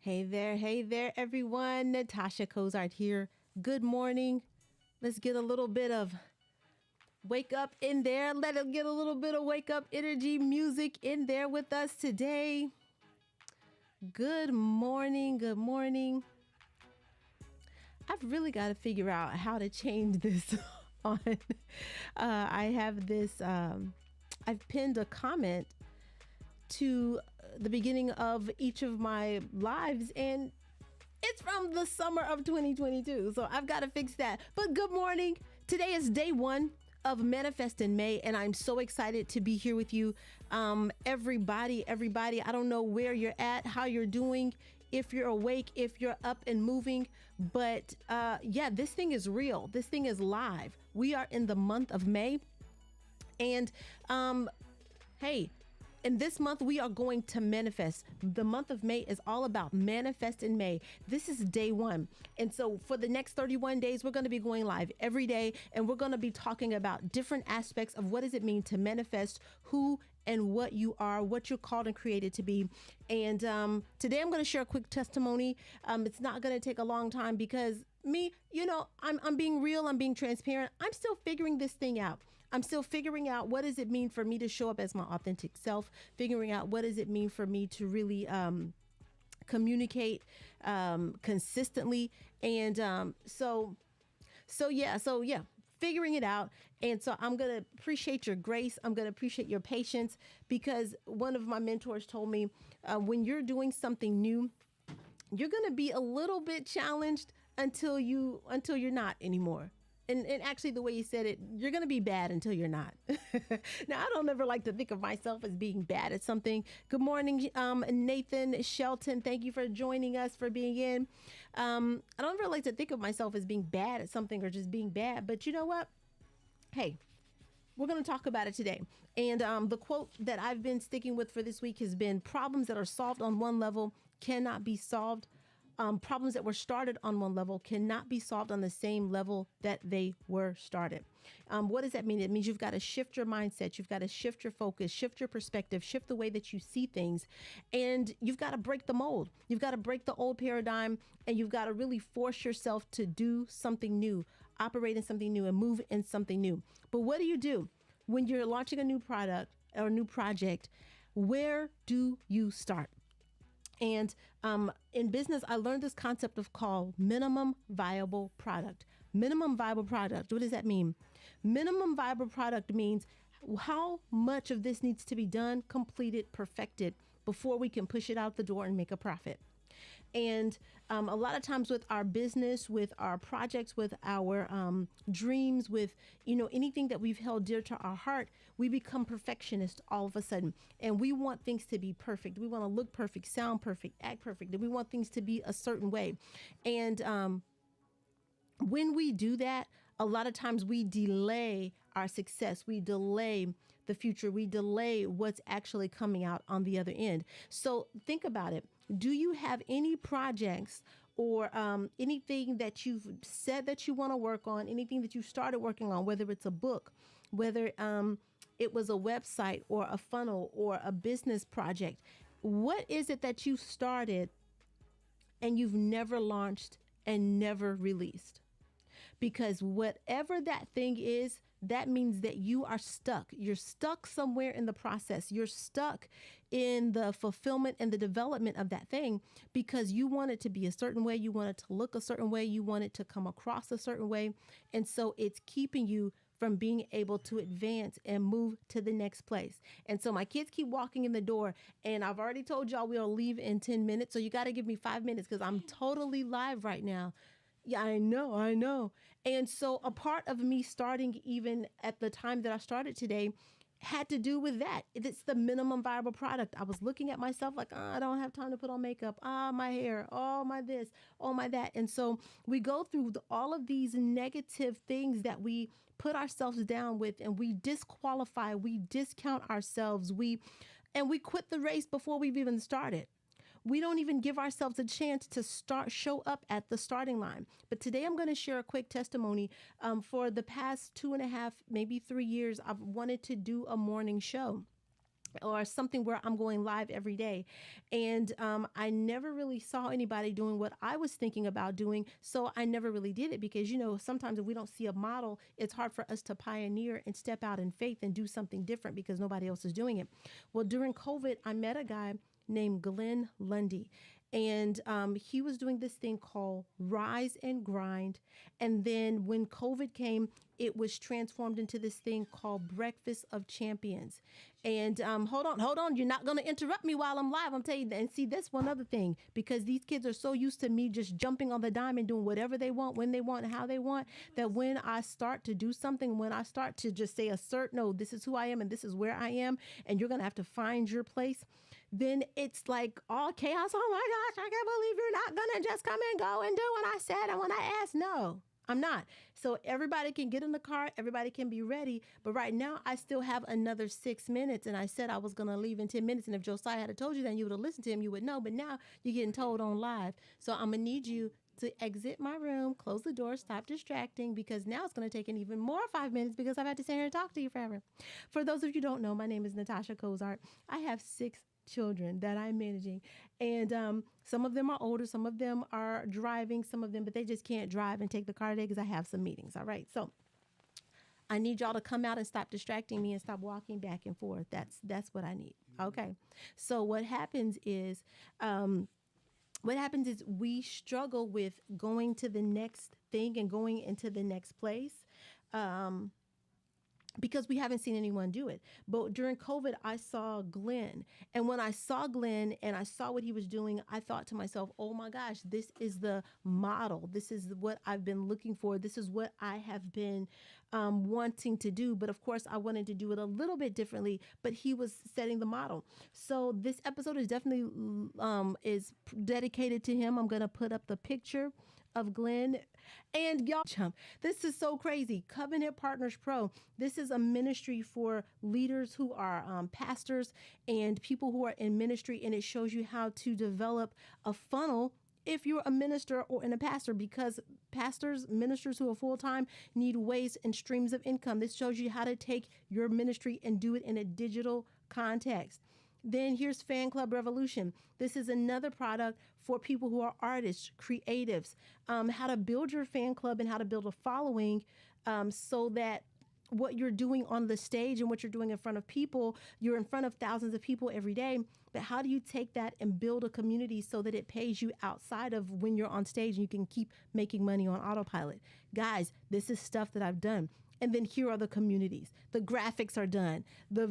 Hey there, everyone. Natasha Cozart here. Good morning. Let's get a little bit of wake up in there. Let it get a little bit of wake up energy music in there with us today. Good morning. Good morning. I've really got to figure out how to change this on. I have this, I've pinned a comment to the beginning of each of my lives, and it's from the summer of 2022. So I've got to fix that. But good morning. Today is day one of Manifest in May, and I'm so excited to be here with you. Everybody, I don't know where you're at, how you're doing, if you're awake, if you're up and moving, but yeah, this thing is real. This thing is live. We are in the month of May, and hey, in this month, we are going to manifest. The month of May is all about Manifest in May. This is day one. And so for the next 31 days, we're going to be going live every day, and we're going to be talking about different aspects of what does it mean to manifest, who and what you are, what you're called and created to be. And today I'm going to share a quick testimony. It's not going to take a long time because me, I'm being real, I'm being transparent. I'm still figuring this thing out. I'm still figuring out what does it mean for me to show up as my authentic self, figuring out what does it mean for me to really communicate consistently. And so yeah, figuring it out. And so I'm going to appreciate your grace. I'm going to appreciate your patience, because one of my mentors told me when you're doing something new, you're going to be a little bit challenged until you're not anymore. And actually, the way you said it, you're going to be bad until you're not. Now, I don't ever like to think of myself as being bad at something. Good morning, Nathan Shelton. Thank you for joining us, for being in. I don't ever like to think of myself as being bad at something or just being bad. But you know what? Hey, we're going to talk about it today. And the quote that I've been sticking with for this week has been: problems that are solved on one level cannot be solved. Problems that were started on one level cannot be solved on the same level that they were started. What does that mean? It means you've got to shift your mindset. You've got to shift your focus, shift your perspective, shift the way that you see things. And you've got to break the mold. You've got to break the old paradigm, and you've got to really force yourself to do something new, operate in something new, and move in something new. But what do you do when you're launching a new product or a new project? Where do you start? And in business, I learned this concept of called minimum viable product. Minimum viable product. What does that mean? Minimum viable product means how much of this needs to be done, completed, perfected before we can push it out the door and make a profit. And a lot of times with our business, with our projects, with our dreams, with, anything that we've held dear to our heart, we become perfectionists all of a sudden. And we want things to be perfect. We want to look perfect, sound perfect, act perfect. And we want things to be a certain way. And when we do that, a lot of times we delay our success. We delay the future. We delay what's actually coming out on the other end. So think about it. Do you have any projects or anything that you've said that you want to work on, anything that you started working on, whether it's a book, whether it was a website or a funnel or a business project? What is it that you started and you've never launched and never released? Because whatever that thing is, that means that you are stuck. You're stuck somewhere in the process. You're stuck in the fulfillment and the development of that thing because you want it to be a certain way. You want it to look a certain way. You want it to come across a certain way. And so it's keeping you from being able to advance and move to the next place. And so my kids keep walking in the door, and I've already told y'all we'll leave in 10 minutes. So you got to give me 5 minutes because I'm totally live right now. Yeah, I know. And so a part of me starting even at the time that I started today had to do with that. It's the minimum viable product. I was looking at myself like, I don't have time to put on makeup. My hair, my this, my that. And so we go through all of these negative things that we put ourselves down with, and we disqualify, we discount ourselves, we quit the race before we've even started. We don't even give ourselves a chance to show up at the starting line. But today I'm going to share a quick testimony. For the past 2.5, maybe 3 years, I've wanted to do a morning show. or something where I'm going live every day. And I never really saw anybody doing what I was thinking about doing. So I never really did it because, sometimes if we don't see a model, it's hard for us to pioneer and step out in faith and do something different because nobody else is doing it. Well, during COVID, I met a guy named Glenn Lundy. And he was doing this thing called Rise and Grind. And then when COVID came, it was transformed into this thing called Breakfast of Champions. And hold on. You're not going to interrupt me while I'm live. I'm telling you. And see, that's one other thing, because these kids are so used to me just jumping on the dime and doing whatever they want, when they want, and how they want, that when I start to do something, when I start to just say, assert, no, this is who I am and this is where I am, and you're going to have to find your place, then it's like all chaos. Oh my gosh, I can't believe you're not going to just come and go and do what I said and when I asked. No, I'm not. So everybody can get in the car. Everybody can be ready. But right now, I still have another 6 minutes. And I said I was going to leave in 10 minutes. And if Josiah had told you that, you would have listened to him, you would know. But now you're getting told on live. So I'm going to need you to exit my room, close the door, stop distracting, because now it's going to take an even more 5 minutes because I've had to sit here and talk to you forever. For those of you who don't know, my name is Natasha Cozart. I have 6 children that I'm managing, and some of them are older, some of them are driving, some of them, but they just can't drive and take the car today because I have some meetings. All right, so I need y'all to come out and stop distracting me and stop walking back and forth. That's what I need. Okay, so what happens is we struggle with going to the next thing and going into the next place. Because we haven't seen anyone do it. But during COVID, I saw Glenn. And when I saw Glenn and I saw what he was doing, I thought to myself, oh my gosh, this is the model. This is what I've been looking for. This is what I have been wanting to do. But of course, I wanted to do it a little bit differently, but he was setting the model. So this episode is definitely is dedicated to him. I'm going to put up the picture of Glenn. And y'all, this is so crazy. Covenant Partners Pro. This is a ministry for leaders who are pastors and people who are in ministry. And it shows you how to develop a funnel if you're a minister or a pastor, because ministers who are full-time need ways and streams of income. This shows you how to take your ministry and do it in a digital context. Then here's Fan Club Revolution. This is another product for people who are artists, creatives, how to build your fan club and how to build a following so that what you're doing on the stage and what you're doing in front of people, you're in front of thousands of people every day. But how do you take that and build a community so that it pays you outside of when you're on stage and you can keep making money on autopilot? Guys, this is stuff that I've done. And then here are the communities. The graphics are done. The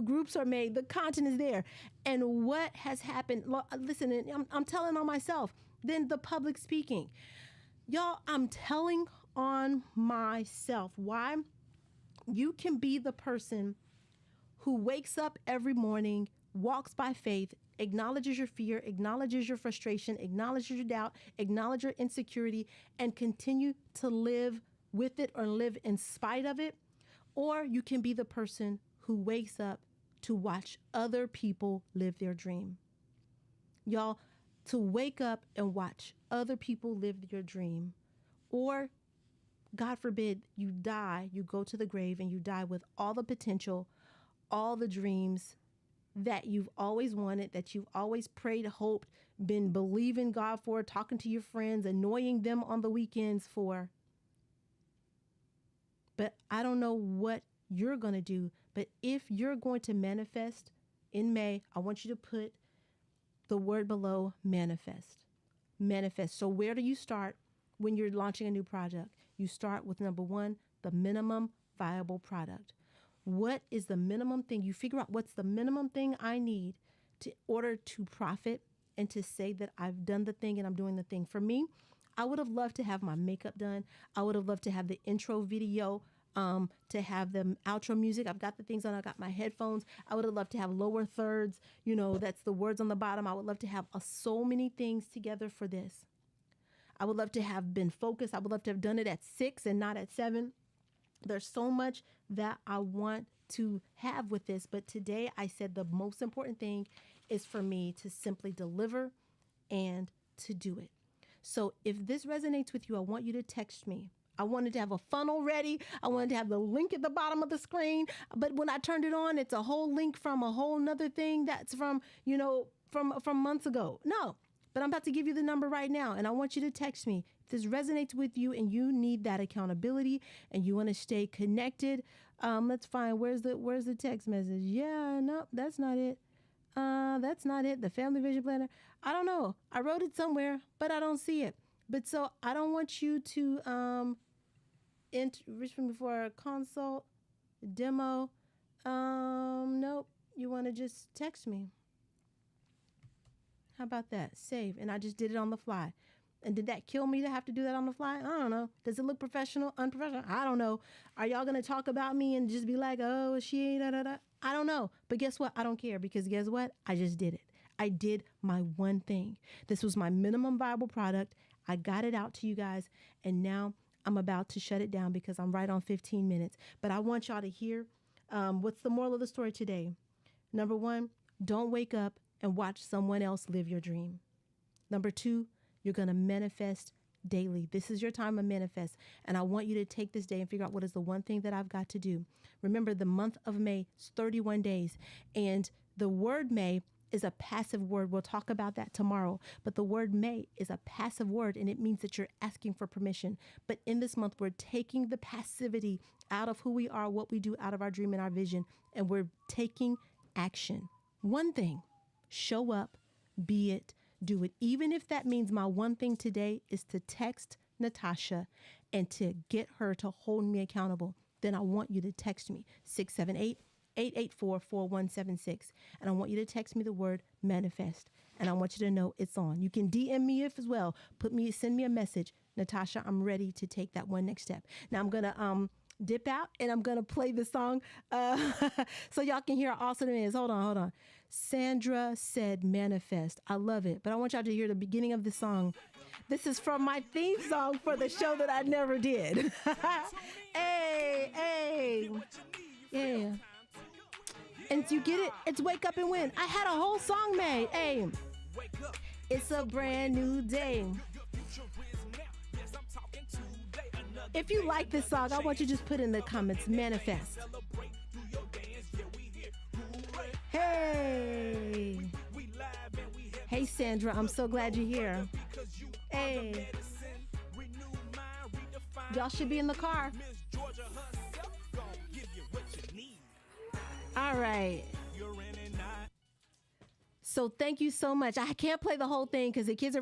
groups are made. The content is there. And what has happened? Listen, I'm telling on myself. Then the public speaking, y'all. I'm telling on myself. Why? You can be the person who wakes up every morning, walks by faith, acknowledges your fear, acknowledges your frustration, acknowledges your doubt, acknowledge your insecurity, and continue to live with it or live in spite of it. Or you can be the person who wakes up to watch other people live their dream. Y'all, to wake up and watch other people live your dream, or God forbid you die, you go to the grave and you die with all the potential, all the dreams that you've always wanted, that you've always prayed, hoped, been believing God for, talking to your friends, annoying them on the weekends for. But I don't know what you're going to do. But if you're going to manifest in May, I want you to put the word below, manifest. Manifest. So where do you start when you're launching a new project? You start with number 1, the minimum viable product. What is the minimum thing? You figure out what's the minimum thing I need to order to profit and to say that I've done the thing and I'm doing the thing. For me, I would have loved to have my makeup done. I would have loved to have the intro video, to have the outro music. I've got the things on. I got my headphones. I would have loved to have lower thirds. That's the words on the bottom. I would love to have so many things together for this. I would love to have been focused. I would love to have done it at 6 and not at 7. There's so much that I want to have with this. But today I said the most important thing is for me to simply deliver and to do it. So if this resonates with you, I want you to text me. I wanted to have a funnel ready. I wanted to have the link at the bottom of the screen. But when I turned it on, it's a whole link from a whole nother thing that's from, from months ago. No, but I'm about to give you the number right now, and I want you to text me. If this resonates with you and you need that accountability and you want to stay connected, let's find where's the text message. Yeah, no, that's not it. That's not it. The Family Vision Planner. I don't know. I wrote it somewhere, but I don't see it. But so I don't want you to reach me before a consult, demo. Nope. You want to just text me. How about that? Save. And I just did it on the fly. And did that kill me to have to do that on the fly? I don't know. Does it look professional, unprofessional? I don't know. Are y'all going to talk about me and just be like, oh, she ain't, da, da, da? I don't know. But guess what? I don't care, because guess what? I just did it. I did my one thing. This was my minimum viable product. I got it out to you guys. And now I'm about to shut it down because I'm right on 15 minutes. But I want y'all to hear what's the moral of the story today. Number one, don't wake up and watch someone else live your dream. Number two, you're going to manifest daily. This is your time to manifest. And I want you to take this day and figure out what is the one thing that I've got to do. Remember, the month of May is 31 days. And the word May is a passive word. We'll talk about that tomorrow. But the word may is a passive word, and it means that you're asking for permission. But in this month, we're taking the passivity out of who we are, what we do, out of our dream and our vision, and we're taking action. One thing, show up, be it, do it. Even if that means my one thing today is to text Natasha and to get her to hold me accountable, then I want you to text me 678-884-4176. And I want you to text me the word manifest. And I want you to know it's on. You can DM me as well. Send me a message. Natasha, I'm ready to take that one next step. Now I'm going to dip out and I'm going to play the song so y'all can hear how awesome it is. Hold on. Sandra said manifest. I love it. But I want y'all to hear the beginning of the song. This is from my theme song for the show that I never did. Hey. Yeah. And you get it? It's Wake Up and Win. I had a whole song made. Hey. It's a brand new day. If you like this song, I want you to just put in the comments, manifest. Hey. Hey, Sandra, I'm so glad you're here. Hey. Y'all should be in the car. All right. So thank you so much. I can't play the whole thing because the kids are